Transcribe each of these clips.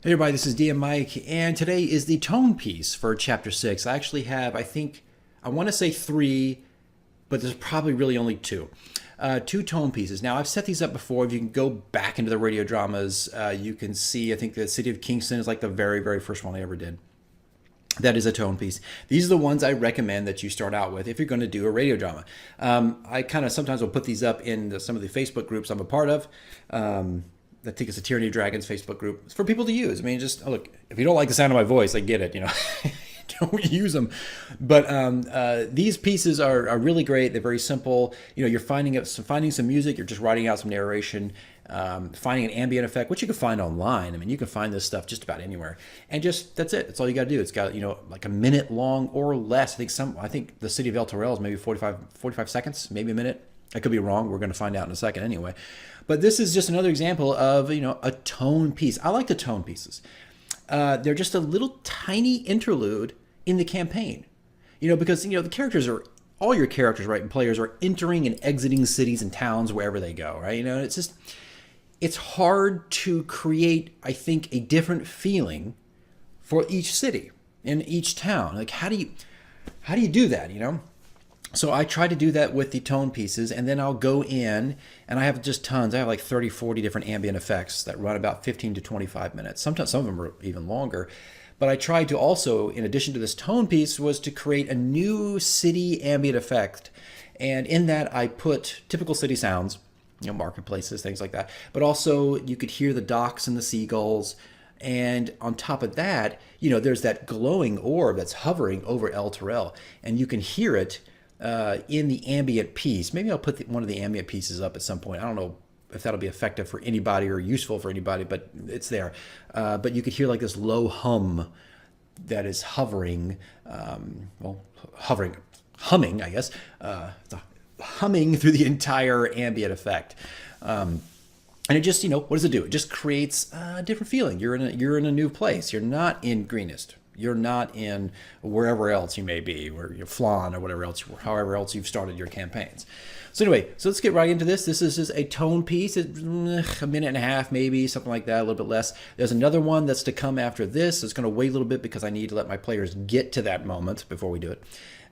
Hey everybody, this is DM Mike, and today is the tone piece for Chapter 6. I actually have, I want to say 3, but there's probably really only 2. 2 tone pieces. Now, I've set these up before. If you can go back into the radio dramas, you can see, I think the City of Kingston is like the very, very first one I ever did. That is a tone piece. These are the ones I recommend that you start out with if you're going to do a radio drama. I kind of sometimes will put these up in some of the Facebook groups I'm a part of. I think it's a Tyranny of Dragons Facebook group. It's for people to use. I mean, just look, if you don't like the sound of my voice, I get it, don't use them. But these pieces are really great. They're very simple. You're finding some music. You're just writing out some narration, finding an ambient effect, which you can find online. I mean, you can find this stuff just about anywhere. And that's it. That's all you got to do. It's got, like a minute long or less. I think the City of Elturel is maybe 45 seconds, maybe a minute. I could be wrong. We're going to find out in a second anyway. But this is just another example of, a tone piece. I like the tone pieces. They're just a little tiny interlude in the campaign. Because, the characters are, all your characters, right, and players are entering and exiting cities and towns wherever they go, right? It's hard to create, I think, a different feeling for each city and each town. Like, how do you do that, So I try to do that with the tone pieces, and then I'll go in, and I have just tons. I have like 30, 40 different ambient effects that run about 15 to 25 minutes. Sometimes some of them are even longer. But I tried to also, in addition to this tone piece, was to create a new city ambient effect. And in that, I put typical city sounds, marketplaces, things like that. But also, you could hear the docks and the seagulls. And on top of that, there's that glowing orb that's hovering over Elturel. And you can hear it in the ambient piece. Maybe I'll put one of the ambient pieces up at some point. I don't know if that'll be effective for anybody or useful for anybody, but it's there. But you could hear like this low hum that is hovering, humming, I guess, humming through the entire ambient effect. And it just, what does it do? It just creates a different feeling. You're in a new place. You're not in Greenest. You're not in wherever else you may be, where you're Flan or whatever else, however else you've started your campaigns. So anyway, let's get right into this. This is just a tone piece. It's a minute and a half, maybe, something like that, a little bit less. There's another one that's to come after this. It's going to wait a little bit because I need to let my players get to that moment before we do it.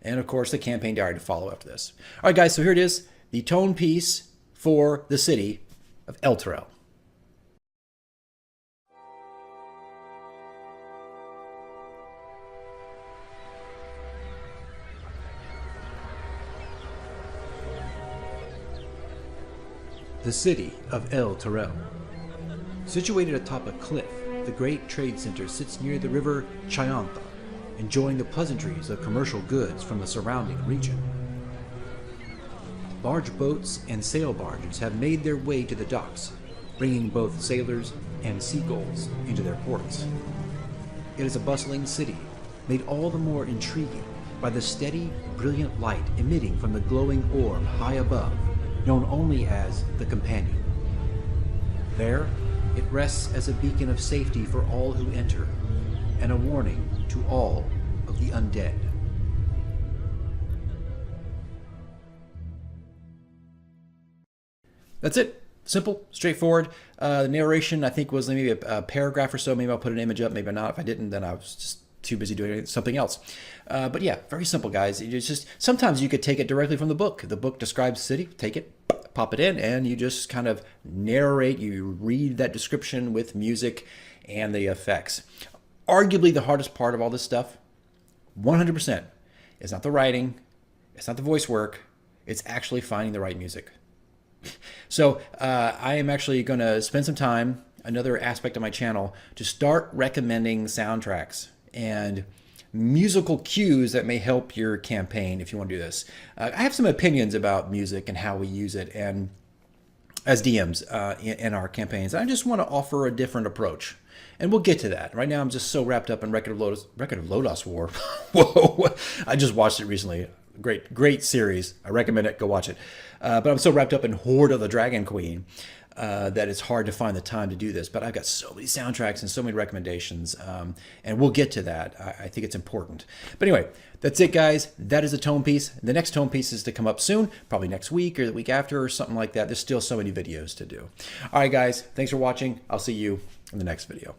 And of course, the campaign diary to follow after this. All right, guys, so here it is, the tone piece for the City of Elturel. The City of Elturel. Situated atop a cliff, the great trade center sits near the river Chayantha, enjoying the pleasantries of commercial goods from the surrounding region. Large boats and sail barges have made their way to the docks, bringing both sailors and seagulls into their ports. It is a bustling city, made all the more intriguing by the steady, brilliant light emitting from the glowing orb high above, known only as the Companion. There, it rests as a beacon of safety for all who enter, and a warning to all of the undead. That's it. Simple, straightforward. The narration, I think, was maybe a paragraph or so. Maybe I'll put an image up, maybe not. If I didn't, then I was just too busy doing something else. But yeah, very simple, guys. It's just, sometimes you could take it directly from the book. The book describes the city, take it, pop it in, and you just kind of narrate, you read that description with music and the effects. Arguably the hardest part of all this stuff, 100%, is not the writing, it's not the voice work, it's actually finding the right music. So I am actually going to spend some time, another aspect of my channel, to start recommending soundtracks and musical cues that may help your campaign if you want to do this. I have some opinions about music and how we use it and as DMs in our campaigns. I just want to offer a different approach. And we'll get to that. Right now I'm just so wrapped up in Record of Lodos War. Whoa, I just watched it recently. Great series. I recommend it. Go watch it. But I'm so wrapped up in Hoard of the Dragon Queen that it's hard to find the time to do this. But I've got so many soundtracks and so many recommendations, and we'll get to that. I think it's important. But anyway, that's it, guys. That is a tone piece. The next tone piece is to come up soon, probably next week or the week after or something like that. There's still so many videos to do. All right, guys. Thanks for watching. I'll see you in the next video.